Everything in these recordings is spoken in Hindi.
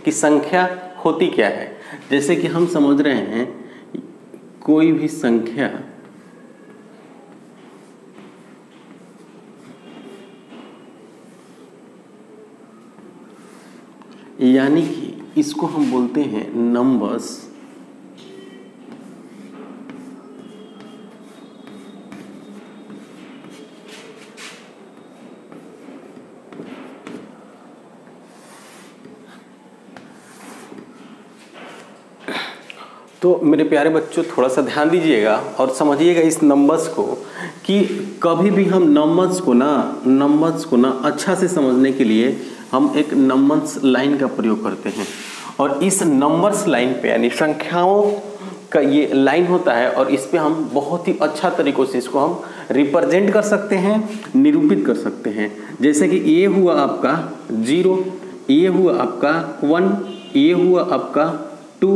कि संख्या होती क्या है। जैसे कि हम समझ रहे हैं कोई भी संख्या यानी कि इसको हम बोलते हैं नंबर्स। तो मेरे प्यारे बच्चों थोड़ा सा ध्यान दीजिएगा और समझिएगा इस नंबर्स को कि कभी भी हम नंबर्स को ना अच्छा से समझने के लिए हम एक नंबर्स लाइन का प्रयोग करते हैं। और इस नंबर्स लाइन पे यानी संख्याओं का ये लाइन होता है और इस पे हम बहुत ही अच्छा तरीकों से इसको हम रिप्रेजेंट कर सकते हैं, निरूपित कर सकते हैं। जैसे कि ये हुआ आपका 0, ये हुआ आपका 1, ये हुआ आपका 2,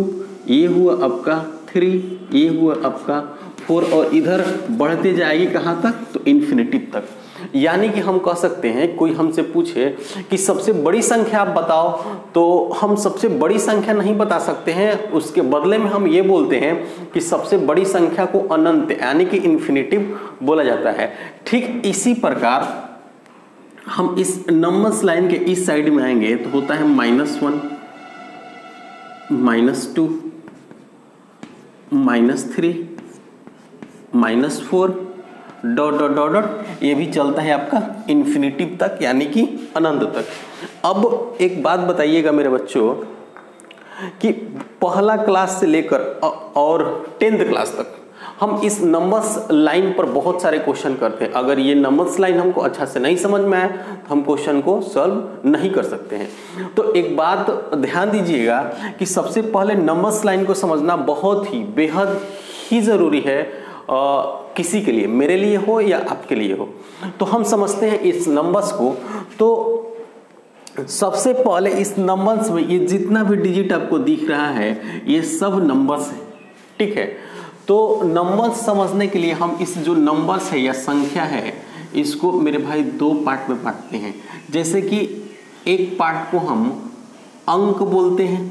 ये हुआ आपका 3, ये हुआ आपका 4 और इधर बढ़ते जाएगी कहाँ तक, तो इन्फिनिटी तक। यानी कि हम कह सकते हैं कोई हमसे पूछे कि सबसे बड़ी संख्या आप बताओ, तो हम सबसे बड़ी संख्या नहीं बता सकते हैं, उसके बदले में हम ये बोलते हैं कि सबसे बड़ी संख्या को अनंत यानी कि इन्फिनिटिव बोला जाता है। ठीक इसी प्रकार हम इस नंबर्स लाइन के इस साइड में आएंगे तो होता है -1, -2, -3, -4 डॉट डॉट डॉट डॉट, ये भी चलता है आपका इन्फिनिटी तक यानी कि अनंत तक। अब एक बात बताइएगा मेरे बच्चों कि पहला क्लास से लेकर और 10th क्लास तक हम इस नंबर्स लाइन पर बहुत सारे क्वेश्चन करते हैं। अगर ये नंबर्स लाइन हमको अच्छा से नहीं समझ में आए तो हम क्वेश्चन को सॉल्व नहीं कर सकते हैं। तो एक बात ध्यान दीजिएगा कि सबसे पहले नंबर्स लाइन को समझना बहुत ही बेहद ही ज़रूरी है, किसी के लिए, मेरे लिए हो या आपके लिए हो। तो हम समझते हैं इस नंबर्स को। तो सबसे पहले इस नंबर्स में ये जितना भी डिजिट आपको दिख रहा है ये सब नंबर्स है, ठीक है। तो नंबर्स समझने के लिए हम इस जो नंबर्स है या संख्या है इसको मेरे भाई 2 पार्ट में बांटते हैं। जैसे कि एक पार्ट को हम अंक बोलते हैं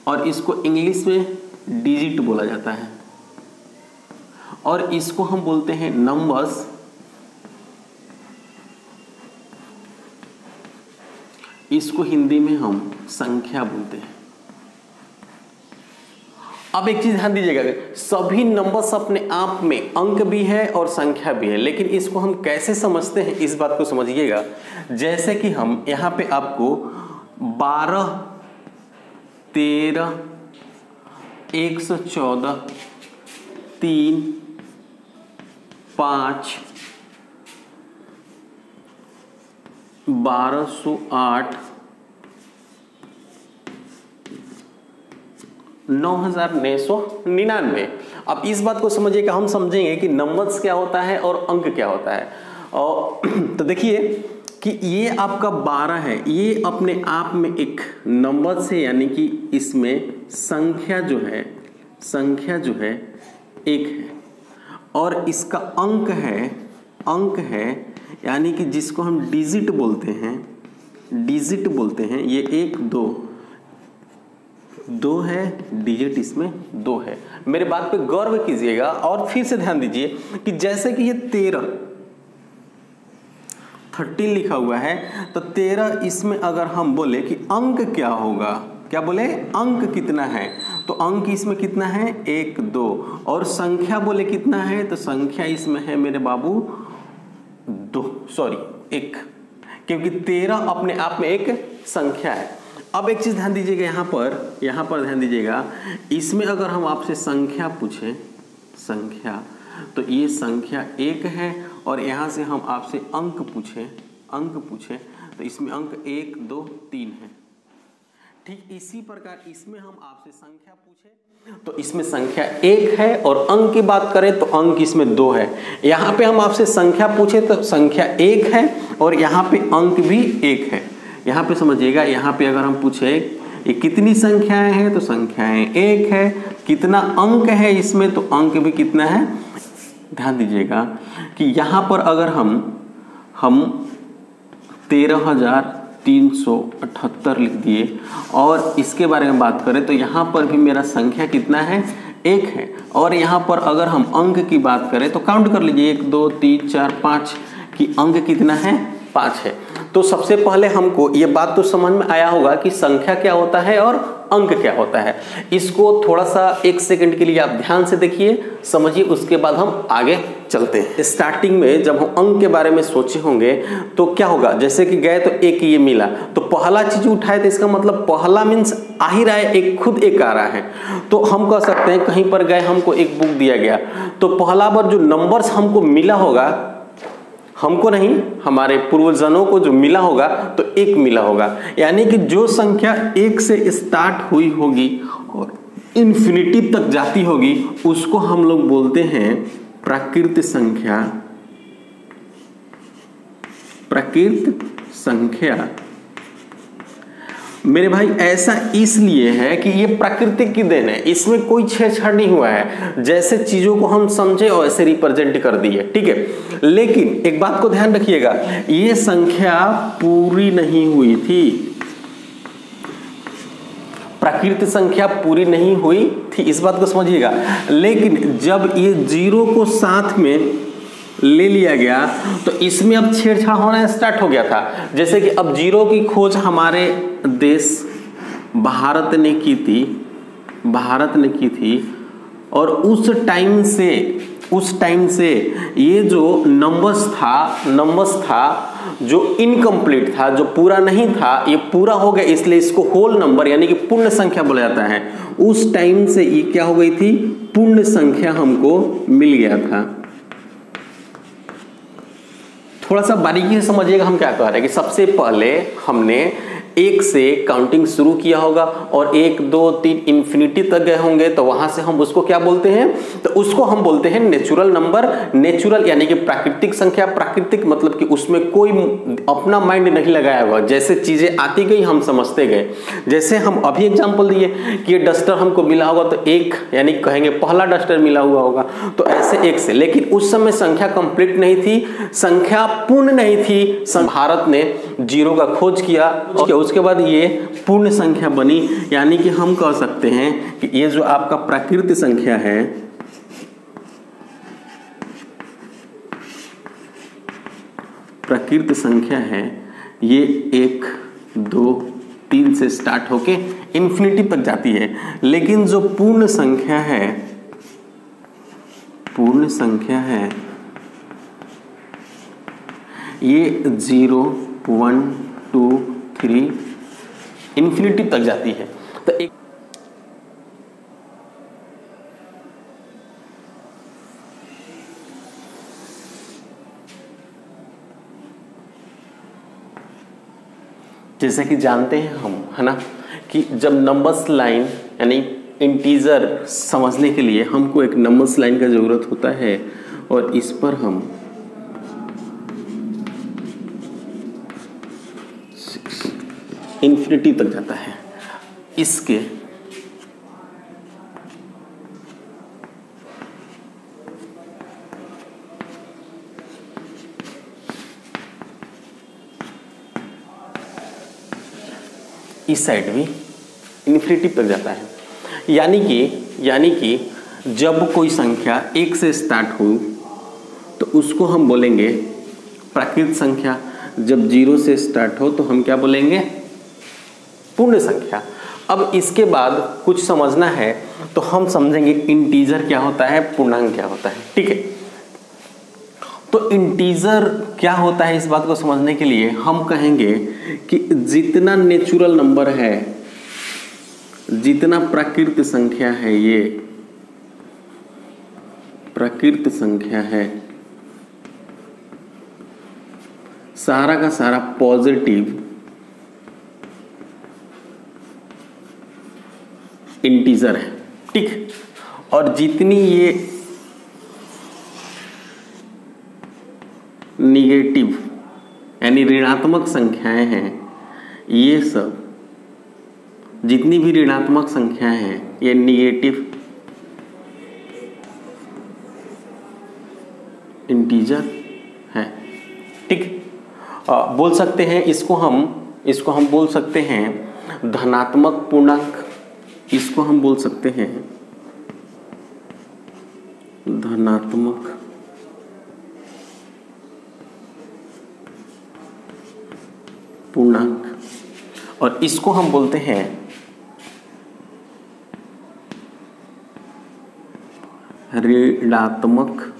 और इसको इंग्लिश में डिजिट बोला जाता है, और इसको हम बोलते हैं नंबर्स, इसको हिंदी में हम संख्या बोलते हैं। अब एक चीज ध्यान दीजिएगा, सभी नंबर्स अपने आप में अंक भी है और संख्या भी है, लेकिन इसको हम कैसे समझते हैं इस बात को समझिएगा। जैसे कि हम यहां पे आपको 12, 13, 114, 3, 5, 1208, 9999। अब इस बात को समझिए कि हम समझेंगे कि नंबर्स क्या होता है और अंक क्या होता है। और तो देखिए कि ये आपका 12 है, ये अपने आप में एक नंबर से यानी कि इसमें संख्या जो है 1 है, और इसका अंक है यानी कि जिसको हम डिजिट बोलते हैं, ये 1 2 है, डिजिट इसमें 2 है। मेरे बात पे गौर कीजिएगा और फिर से ध्यान दीजिए कि जैसे कि ये 13 लिखा हुआ है, तो 13 इसमें अगर हम बोले कि अंक क्या होगा, क्या बोले अंक कितना है, तो अंक इसमें कितना है 1 2, और संख्या बोले कितना है, तो संख्या इसमें है मेरे बाबू 1, क्योंकि 13 अपने आप में एक संख्या है। अब एक चीज ध्यान दीजिएगा, यहाँ पर ध्यान दीजिएगा, इसमें अगर हम आपसे संख्या पूछें तो ये संख्या 1 है, और यहाँ से हम आपसे अंक पूछें तो इसमें अंक 1 2 3 है। ठीक इसी प्रकार इसमें हम आपसे संख्या पूछें तो इसमें संख्या 1 है, और अंक की बात करें तो अंक इसमें 2 है। यहाँ पे हम आपसे संख्या पूछे तो संख्या 1 है और यहाँ पे अंक भी 1 है। यहाँ पे समझिएगा, यहाँ पे अगर हम पूछे ये कितनी संख्याएं हैं, तो संख्याएं 1 है, कितना अंक है इसमें, तो अंक भी कितना है। ध्यान दीजिएगा कि यहाँ पर अगर हम 13,000 378 लिख दिए। और इसके बारे में बात करें तो यहाँ पर भी मेरा संख्या कितना है, 1 है। और यहाँ पर अगर हम अंक की बात करें तो काउंट कर लीजिए, 1 2 3 4 5 की अंक कितना है, 5 है। तो सबसे पहले हमको ये बात तो समझ में आया होगा कि संख्या क्या होता है और अंक क्या होता है। इसको थोड़ा सा 1 सेकंड के लिए आप ध्यान से देखिए, समझिए, उसके बाद हम आगे चलते हैं। स्टार्टिंग में जब हम अंक के बारे में सोचे होंगे तो क्या होगा, जैसे कि गए तो एक ये मिला, तो पहला चीज उठाए तो इसका मतलब पहला मीन्स आ ही रहा है, एक खुद एक आ रहा है। तो हम कह सकते हैं कहीं पर गए, हमको एक बुक दिया गया, तो पहला बार जो नंबर्स हमको मिला होगा, हमको नहीं हमारे पूर्वजनों को जो मिला होगा तो 1 मिला होगा। यानी कि जो संख्या 1 से स्टार्ट हुई होगी और इन्फिनिटी तक जाती होगी उसको हम लोग बोलते हैं प्राकृत संख्या। प्राकृत संख्या मेरे भाई ऐसा इसलिए है कि ये प्राकृतिक की देन है, इसमें कोई छेड़छाड़ नहीं हुआ है, जैसे चीजों को हम समझे और ऐसे रिप्रेजेंट कर दिए, ठीक है। लेकिन एक बात को ध्यान रखिएगा, ये संख्या पूरी नहीं हुई थी, प्राकृत संख्या पूरी नहीं हुई थी, इस बात को समझिएगा। लेकिन जब ये 0 को साथ में ले लिया गया तो इसमें अब छेड़छाड़ होना स्टार्ट हो गया था। जैसे कि अब 0 की खोज हमारे देश भारत ने की थी, और उस टाइम से ये जो नंबर्स था जो इनकम्प्लीट था, जो पूरा नहीं था, ये पूरा हो गया, इसलिए इसको होल नंबर यानी कि पूर्ण संख्या बोला जाता है। उस टाइम से ये क्या हो गई थी, पूर्ण संख्या हमको मिल गया था। थोड़ा सा बारीकी से समझिएगा हम क्या कह रहे हैं कि सबसे पहले हमने 1 से काउंटिंग शुरू किया होगा और 1 2 3 इन्फिनिटी तक गए होंगे, तो वहां से हम उसको क्या बोलते हैं, तो उसको हम बोलते हैं नेचुरल नंबर। नेचुरल यानी कि प्राकृतिक संख्या, प्राकृतिक मतलब कि उसमें कोई अपना माइंड नहीं लगाया हुआ, जैसे चीजें आती गई हम समझते गए। जैसे हम अभी एग्जांपल दिए कि ये डस्टर हमको मिला होगा तो 1 यानी कहेंगे पहला डस्टर मिला हुआ होगा, तो ऐसे 1 से। लेकिन उस समय संख्या कंप्लीट नहीं थी, संख्या पूर्ण नहीं थी, भारत ने 0 का खोज किया, उसके बाद ये पूर्ण संख्या बनी। यानी कि हम कह सकते हैं कि ये जो आपका प्राकृत संख्या है, प्राकृत संख्या है, ये 1 2 3 से स्टार्ट होके इन्फिनिटी तक जाती है। लेकिन जो पूर्ण संख्या है ये 0 1 2 3 इन्फिनिटी तक जाती है। तो एक जैसे कि जानते हैं हम, है ना, कि जब नंबर्स लाइन यानी इंटीजर समझने के लिए हमको एक नंबर्स लाइन का जरूरत होता है, और इस पर हम इन्फिनिटी तक जाता है। इसके इस साइड भी इन्फिनिटी तक जाता है। यानी कि जब कोई संख्या 1 से स्टार्ट हो तो उसको हम बोलेंगे प्राकृत संख्या, जब 0 से स्टार्ट हो तो हम क्या बोलेंगे, पूर्ण संख्या। अब इसके बाद कुछ समझना है तो हम समझेंगे इंटीजर क्या होता है, पूर्णांक क्या होता है, ठीक है। तो इंटीजर क्या होता है, इस बात को समझने के लिए हम कहेंगे कि जितना नेचुरल नंबर है, जितना प्राकृत संख्या है, ये प्राकृत संख्या है, सारा का सारा पॉजिटिव इंटीजर है, ठीक। और जितनी ये निगेटिव यानी ऋणात्मक संख्याएं हैं, ये सब जितनी भी ऋणात्मक संख्याएं हैं ये निगेटिव इंटीजर है, ठीक। बोल सकते हैं इसको हम इसको हम बोल सकते हैं धनात्मक पूर्णांक, इसको हम बोल सकते हैं धनात्मक पूर्णांक, और इसको हम बोलते हैं ऋणात्मक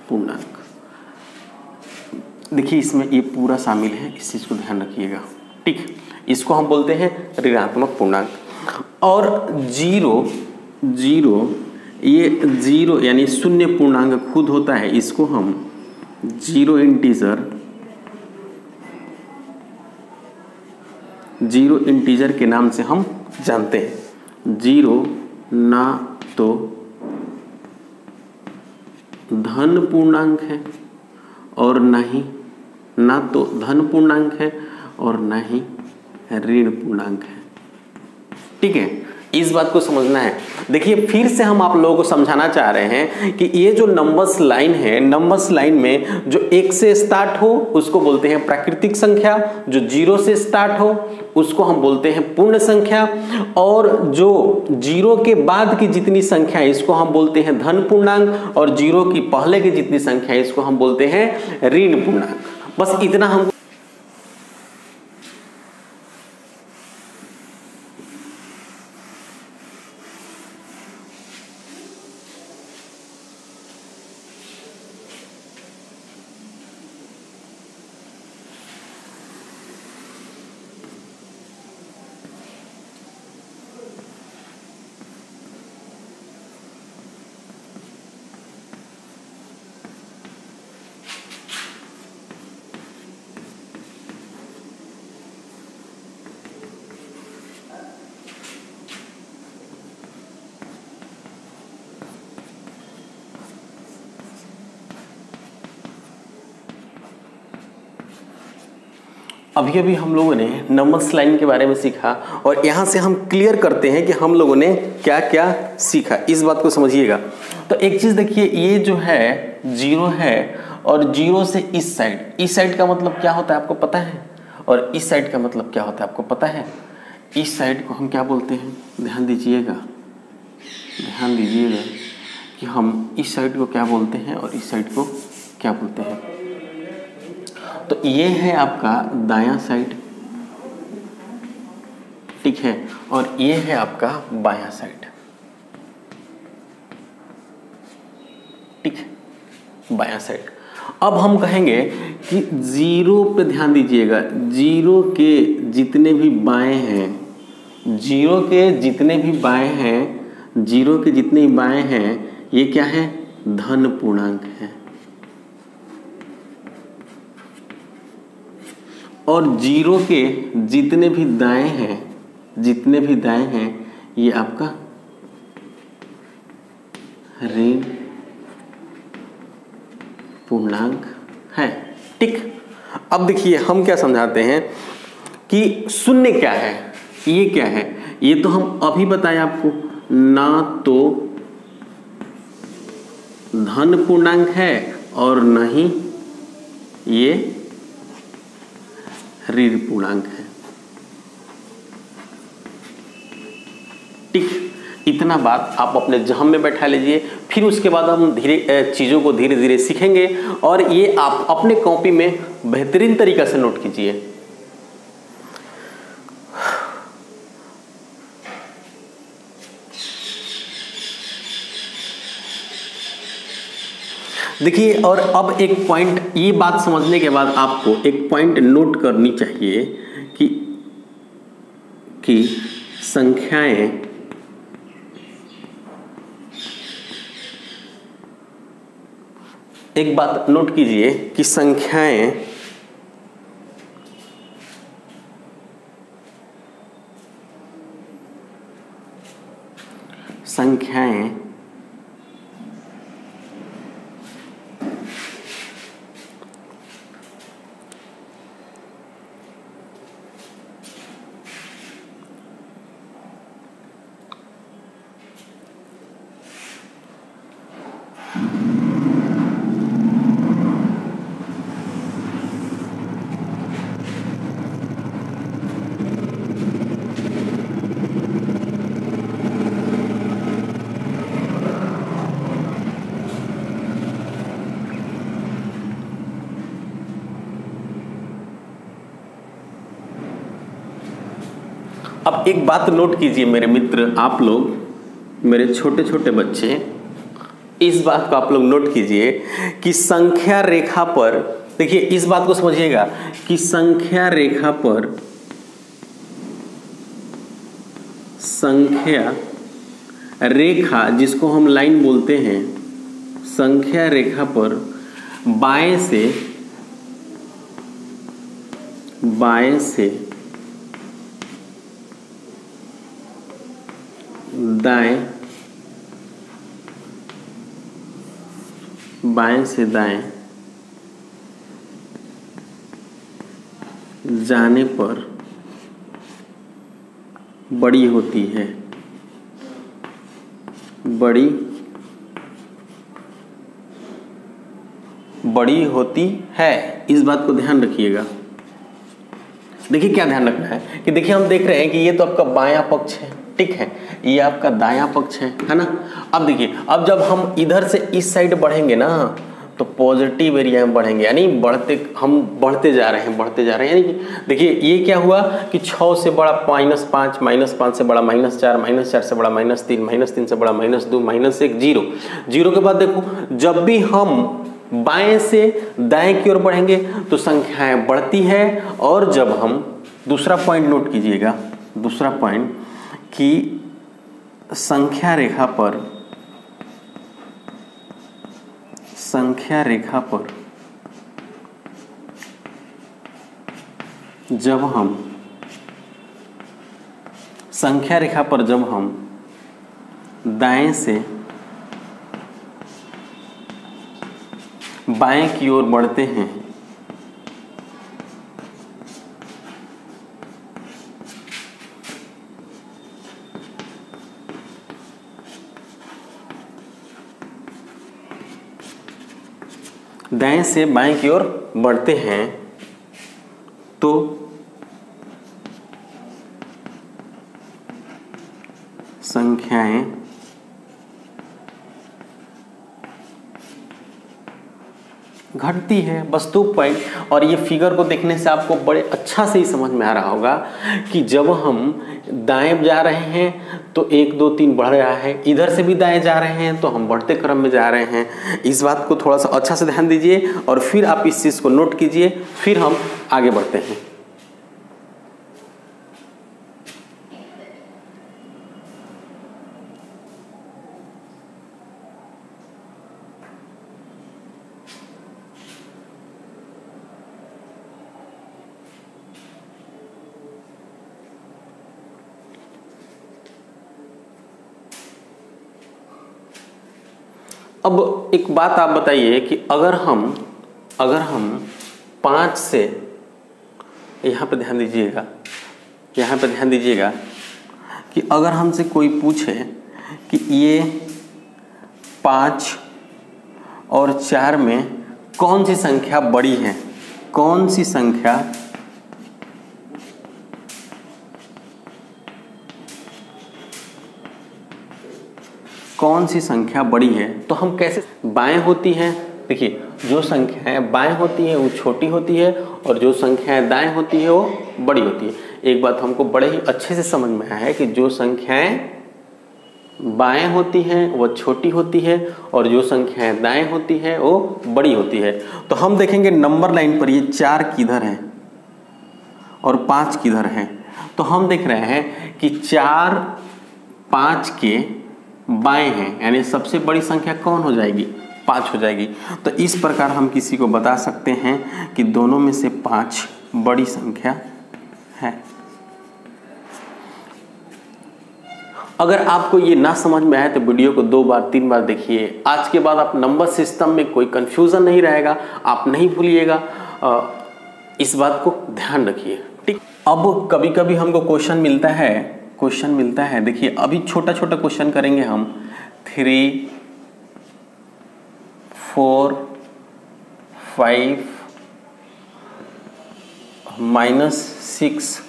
पूर्णांक। देखिए इसमें ये पूरा शामिल है, इस चीज को ध्यान रखिएगा, ठीक। इसको हम बोलते हैं ऋणात्मक पूर्णांक। और जीरो, ये जीरो यानी शून्य पूर्णांक खुद होता है, इसको हम जीरो इंटीजर के नाम से हम जानते हैं। जीरो ना तो धन पूर्णांक है और ना तो धन पूर्णांक है और ना ही ऋण पूर्णांक है, ठीक है। इस बात को समझना है। देखिए फिर से हम आप लोगों को समझाना चाह रहे हैं कि ये जो नंबर्स लाइन है, नंबर्स लाइन में जो 1 से स्टार्ट हो उसको बोलते हैं प्राकृतिक संख्या, जो 0 से स्टार्ट हो उसको हम बोलते हैं पूर्ण संख्या, और जो 0 के बाद की जितनी संख्या है इसको हम बोलते हैं धन पूर्णांक, और 0 की पहले की जितनी संख्या है इसको हम बोलते हैं ऋण पूर्णांक। बस इतना हम अभी अभी हम लोगों ने नंबर्स लाइन के बारे में सीखा, और यहाँ से हम क्लियर करते हैं कि हम लोगों ने क्या क्या सीखा, इस बात को समझिएगा। तो एक चीज देखिए, ये जो है 0 है, और 0 से इस साइड का मतलब क्या होता है आपको पता है, और इस साइड का मतलब क्या होता है आपको पता है। इस साइड को हम क्या बोलते हैं, ध्यान दीजिएगा कि हम इस साइड को क्या बोलते हैं और इस साइड को क्या बोलते हैं। तो ये है आपका दायां साइड, ठीक है, और ये है आपका बायां साइड, ठीक, बायां साइड। अब हम कहेंगे कि 0 पे ध्यान दीजिएगा, 0 के जितने भी बाएं हैं, 0 के जितने भी बाएं हैं ये क्या है, धन पूर्णांक है, और 0 के जितने भी दाएं हैं ये आपका ऋण पूर्णांक है, ठीक। अब देखिए हम क्या समझाते हैं कि शून्य क्या है, ये क्या है, ये तो हम अभी बताएं आपको, ना तो धन पूर्णांक है और ना ही ये ऋण पूर्णांक है, ठीक। इतना बात आप अपने जहन में बैठा लीजिए, फिर उसके बाद हम चीज़ों को धीरे धीरे सीखेंगे, और ये आप अपने कॉपी में बेहतरीन तरीका से नोट कीजिए। देखिए, और अब एक पॉइंट, ये बात समझने के बाद आपको एक पॉइंट नोट करनी चाहिए कि संख्याएं एक बात नोट कीजिए कि संख्याएं अब एक बात नोट कीजिए मेरे मित्र, आप लोग, मेरे छोटे छोटे बच्चे, इस बात को आप लोग नोट कीजिए कि संख्या रेखा पर, देखिए इस बात को समझिएगा कि संख्या रेखा पर, संख्या रेखा जिसको हम लाइन बोलते हैं, संख्या रेखा पर बाएं से दाएं, बाएं से दाएं जाने पर बड़ी होती है, बड़ी होती है। इस बात को ध्यान रखिएगा। देखिए क्या ध्यान रखना है कि देखिए हम देख रहे हैं कि ये तो आपका बायां पक्ष है, ठीक है, ये आपका दायां पक्ष है ना। अब देखिए, अब जब हम इधर से इस साइड बढ़ेंगे ना तो पॉजिटिव एरिया में बढ़ेंगे, यानी बढ़ते जा रहे हैं, यानी कि देखिए ये क्या हुआ कि 6 से बड़ा -5, -5 से बड़ा -4, -4 से बड़ा -3, -3 से बड़ा -2, -1, 0। 0 के बाद देखो जब भी हम बाएं से दाएं की ओर बढ़ेंगे तो संख्याएं बढ़ती है, और जब हम, दूसरा पॉइंट नोट कीजिएगा, दूसरा पॉइंट कि संख्या रेखा पर जब हम दाएं से बाएं की ओर बढ़ते हैं दाएं से बाएं की ओर बढ़ते हैं तो संख्याएं घटती है। बस 2 पॉइंट। और ये फिगर को देखने से आपको बड़े अच्छा से ही समझ में आ रहा होगा कि जब हम दाएं जा रहे हैं तो 1 2 3 बढ़ रहा है, इधर से भी दाएं जा रहे हैं तो हम बढ़ते क्रम में जा रहे हैं। इस बात को थोड़ा सा अच्छा से ध्यान दीजिए और फिर आप इस चीज़ को नोट कीजिए, फिर हम आगे बढ़ते हैं। अब एक बात आप बताइए कि अगर हम 5 से, यहाँ पे ध्यान दीजिएगा कि अगर हमसे कोई पूछे कि ये 5 और 4 में कौन सी संख्या बड़ी है, कौन सी संख्या बड़ी है, तो हम कैसे, बाएं होती हैं, देखिए जो संख्याएं बाएं होती हैं वो छोटी होती है और जो संख्याएं दाएं होती है वो बड़ी होती है। एक बात हमको बड़े ही अच्छे से समझ में आया है कि जो संख्याएं बाएं होती हैं वो छोटी होती है और जो संख्याएं दाएं होती है वो बड़ी होती है। तो हम देखेंगे नंबर लाइन पर ये 4 किधर है और 5 किधर है, तो हम देख रहे हैं कि 4 5 के बाएं हैं, यानी सबसे बड़ी संख्या कौन हो जाएगी, 5 हो जाएगी। तो इस प्रकार हम किसी को बता सकते हैं कि दोनों में से 5 बड़ी संख्या है। अगर आपको ये ना समझ में आए तो वीडियो को 2 बार 3 बार देखिए। आज के बाद आप नंबर सिस्टम में कोई कंफ्यूजन नहीं रहेगा, आप नहीं भूलिएगा, इस बात को ध्यान रखिए, ठीक। अब कभी कभी हमको क्वेश्चन मिलता है, देखिए अभी छोटा छोटा क्वेश्चन करेंगे हम। 3 4 5 -6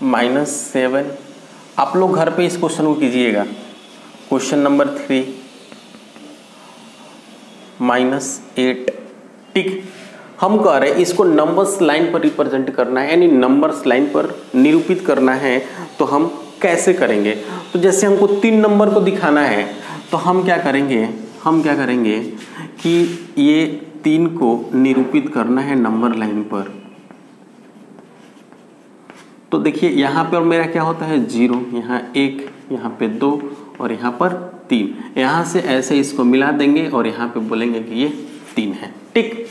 -7। आप लोग घर पे इस क्वेश्चन को कीजिएगा। क्वेश्चन नंबर 3 -8, ठीक। हम कह रहे हैं इसको नंबर्स लाइन पर रिप्रेजेंट करना है, यानी नंबर्स लाइन पर निरूपित करना है। तो हम कैसे करेंगे? तो जैसे हमको 3 नंबर को दिखाना है तो हम क्या करेंगे कि ये 3 को निरूपित करना है नंबर लाइन पर। तो देखिए यहाँ पर मेरा क्या होता है 0, यहाँ 1, यहाँ पे 2 और यहाँ पर 3। यहाँ से ऐसे इसको मिला देंगे और यहाँ पे बोलेंगे कि ये 3 है। ठीक,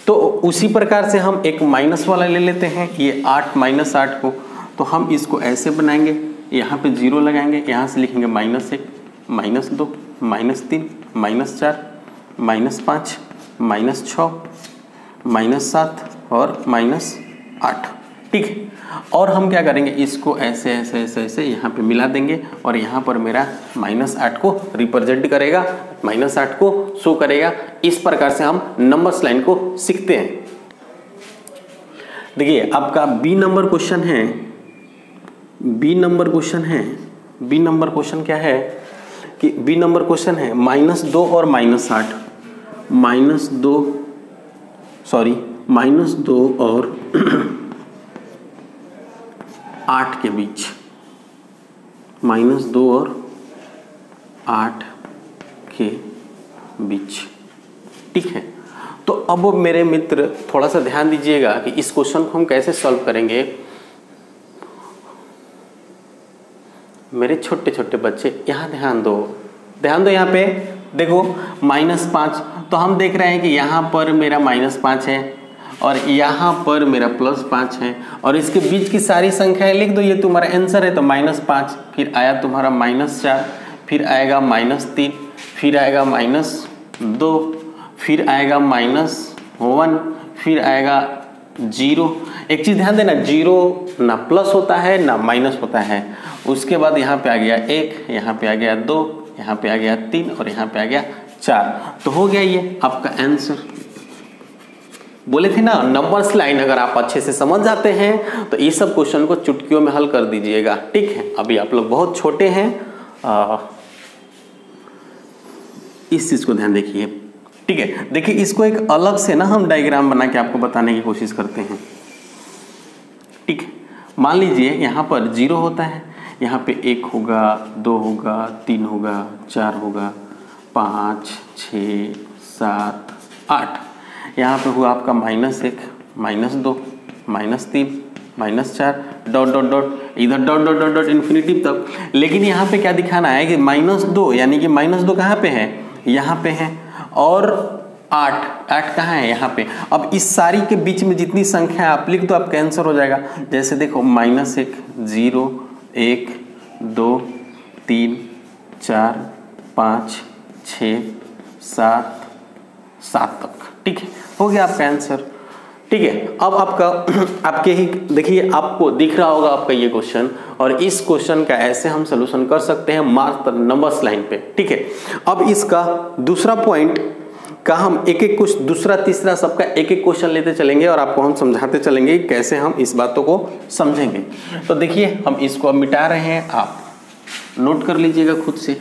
तो उसी प्रकार से हम एक माइनस वाला ले लेते हैं, ये 8 माइनस 8 को। तो हम इसको ऐसे बनाएंगे, यहाँ पे 0 लगाएंगे, यहाँ से लिखेंगे -1, -2, -3, -4, -5, -6, -7 और -8। ठीक है, और हम क्या करेंगे इसको ऐसे ऐसे ऐसे ऐसे यहाँ पे मिला देंगे और यहाँ पर मेरा -8 को रिप्रेजेंट करेगा, -8 को शो करेगा। इस प्रकार से हम नंबर्स लाइन को सीखते हैं। देखिए आपका बी नंबर क्वेश्चन है, बी नंबर क्वेश्चन क्या है कि बी नंबर क्वेश्चन है -2 और -8, -2 और 8 के बीच, -2 और 8 के बीच। ठीक है, तो अब मेरे मित्र थोड़ा सा ध्यान दीजिएगा कि इस क्वेश्चन को हम कैसे सॉल्व करेंगे। मेरे छोटे छोटे बच्चे यहाँ ध्यान दो यहाँ पे देखो, -5। तो हम देख रहे हैं कि यहाँ पर मेरा -5 है और यहाँ पर मेरा +5 है और इसके बीच की सारी संख्याएं लिख दो, ये तुम्हारा आंसर है। तो -5, फिर आया तुम्हारा -4, फिर आएगा -3, फिर आएगा -2, फिर आएगा -1, फिर आएगा 0। एक चीज़ ध्यान देना, 0 ना प्लस होता है ना माइनस होता है। उसके बाद यहाँ पे आ गया 1, यहाँ पे आ गया 2, यहाँ पे आ गया 3 और यहाँ पे आ गया 4। तो हो गया ये आपका आंसर। बोले थे ना नंबर्स लाइन अगर आप अच्छे से समझ जाते हैं तो ये सब क्वेश्चन को चुटकियों में हल कर दीजिएगा। ठीक है, अभी आप लोग बहुत छोटे हैं, इस चीज को ध्यान देखिए। ठीक है, देखिए इसको एक अलग से ना हम डायग्राम बना के आपको बताने की कोशिश करते हैं। ठीक है, मान लीजिए यहाँ पर 0 होता है, यहाँ पे 1 होगा, 2 होगा, 3 होगा, 4 होगा, 5, 6, 7, 8। यहाँ पे हुआ आपका -1, -2, -3, -4, डॉट डॉट डॉट, इधर dot dot dot dot infinity तक। लेकिन यहाँ पे क्या दिखाना है कि -2, यानी कि -2 कहाँ पे है, यहाँ पे है, और 8 कहाँ है, यहाँ पे। अब इस सारी के बीच में जितनी संख्या आप लिख दो आपका आंसर हो जाएगा। जैसे देखो -1, 0, 1, 2, 3, 4, 5, 6, 7 तक। ठीक है, हो गया आपका आंसर। ठीक है, अब आपके ही देखिए, आपको दिख रहा होगा आपका ये क्वेश्चन, और इस क्वेश्चन का ऐसे हम सलूशन कर सकते हैं मात्र नंबर्स लाइन पे। ठीक है, अब इसका दूसरा पॉइंट का हम एक एक कुछ दूसरा तीसरा सबका एक एक क्वेश्चन लेते चलेंगे और आपको हम समझाते चलेंगे कैसे हम इस बातों को समझेंगे। तो देखिए हम इसको अब मिटा रहे हैं, आप नोट कर लीजिएगा खुद से।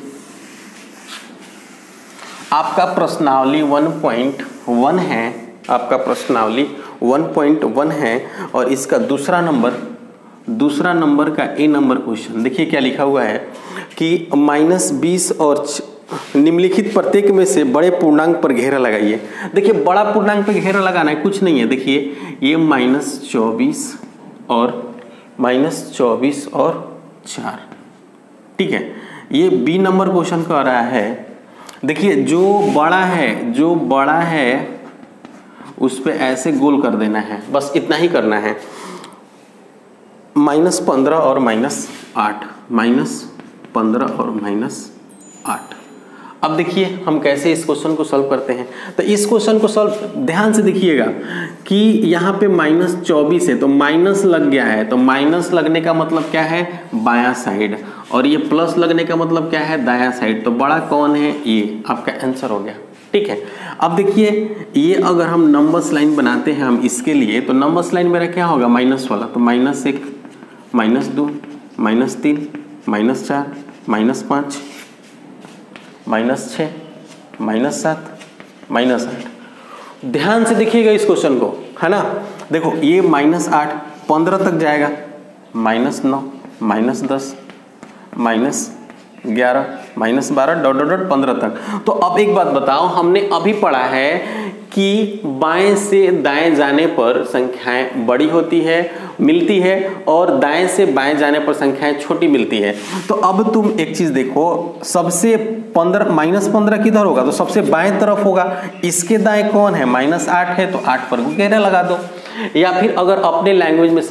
आपका प्रश्नावली 1.1 है, आपका प्रश्नावली 1.1 है और इसका दूसरा नंबर का ए नंबर क्वेश्चन देखिए क्या लिखा हुआ है कि -20 और निम्नलिखित प्रत्येक में से बड़े पूर्णांक पर घेरा लगाइए। देखिए बड़ा पूर्णांक पर घेरा लगाना है, कुछ नहीं है। देखिए ये -24 और 4। ठीक है, ये बी नंबर क्वेश्चन कह रहा है। देखिए जो बड़ा है उस पे ऐसे गोल कर देना है, बस इतना ही करना है। -15 और -8, -15 और -8। अब देखिए हम कैसे इस क्वेश्चन को सॉल्व करते हैं। तो इस क्वेश्चन को सॉल्व ध्यान से देखिएगा कि यहाँ पे -24 है तो माइनस लग गया है, तो माइनस लगने का मतलब क्या है, बायां साइड, और ये प्लस लगने का मतलब क्या है, दायां साइड। तो बड़ा कौन है, ये आपका आंसर हो गया। ठीक है, अब देखिए ये अगर हम नंबर्स लाइन बनाते हैं हम इसके लिए, तो नंबर्स लाइन मेरा क्या होगा, माइनस वाला। तो -1, -2, -3, -4, -5, -6, -7, -8 ध्यान से देखिएगा इस क्वेश्चन को, है ना। देखो ये -8 15 तक जाएगा, -9 -10 -11 -12 डॉट डॉट डॉट 15 तक। तो अब एक बात बताओ, हमने अभी पढ़ा है कि बाएं से दाएं जाने पर संख्याएं बड़ी होती है मिलती है और दाएं से बाएं जाने पर संख्याएं छोटी मिलती है। तो अब तुम एक चीज देखो, सबसे -15 किधर होगा, तो सबसे बाएं तरफ होगा। इसके दाएं कौन है, -8 है, तो 8 पर घेरा लगा दो। या फिर अगर अपने लैंग्वेज में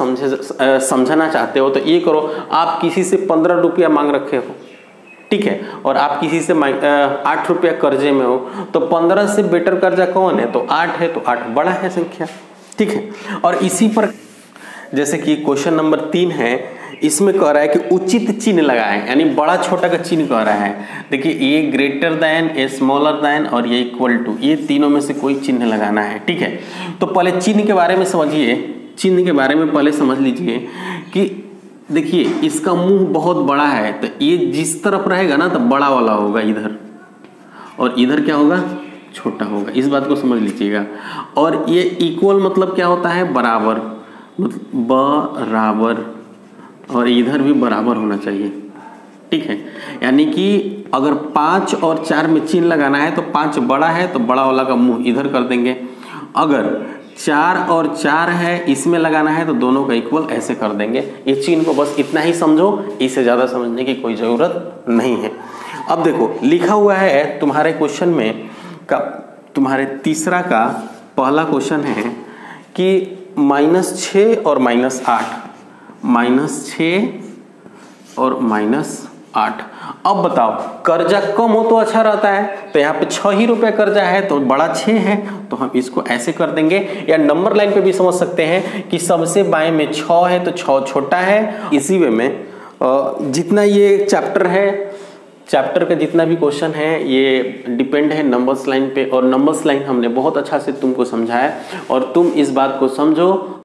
समझना चाहते हो तो ये करो, आप किसी से 15 रुपया मांग रखे हो, ठीक है, और आप किसी से 8 रुपया कर्जे में हो, तो 15 से बेटर कर्जा कौन है, तो 8 है, तो 8 बड़ा है संख्या, ठीक है। और इसी पर जैसे कि क्वेश्चन नंबर 3 है, इसमें कह रहा है कि उचित चिन्ह लगाएं, यानी बड़ा छोटा का चिन्ह कह रहा है। देखिए ये ग्रेटर देन, ये स्मॉलर देन और ये इक्वल टू, ये तीनों में से कोई चिन्ह लगाना है, ठीक है। तो पहले चिन्ह के बारे में समझिए, चिन्ह के बारे में पहले समझ लीजिए कि देखिए इसका मुंह बहुत बड़ा है, तो ये जिस तरफ रहेगा ना तो बड़ा वाला होगा इधर, और इधर क्या होगा, छोटा होगा। इस बात को समझ लीजिएगा। और ये इक्वल मतलब क्या होता है, बराबर, मतलब बराबर, और इधर भी बराबर होना चाहिए, ठीक है। यानी कि अगर 5 और 4 में चिन्ह लगाना है तो 5 बड़ा है तो बड़ा वाला का मुंह इधर कर देंगे। अगर 4 और 4 है इसमें लगाना है तो दोनों का इक्वल ऐसे कर देंगे। ये चिन्ह को बस इतना ही समझो, इससे ज़्यादा समझने की कोई ज़रूरत नहीं है। अब देखो लिखा हुआ है तुम्हारे क्वेश्चन में का, तुम्हारे तीसरा का पहला क्वेश्चन है कि -6 और -8, -6 और -8। अब बताओ कर्जा कम हो तो अच्छा रहता है, तो यहाँ पे 6 ही रुपया कर्जा है तो बड़ा 6 है, तो हम इसको ऐसे कर देंगे। या नंबर लाइन पे भी समझ सकते हैं कि सबसे बाएं में 6 है तो 6 छोटा है। इसी वे में जितना ये चैप्टर है, चैप्टर का जितना भी क्वेश्चन है ये डिपेंड है नंबर्स लाइन पे, और नंबर्स लाइन हमने बहुत अच्छा से तुमको समझाया, और तुम इस बात को समझो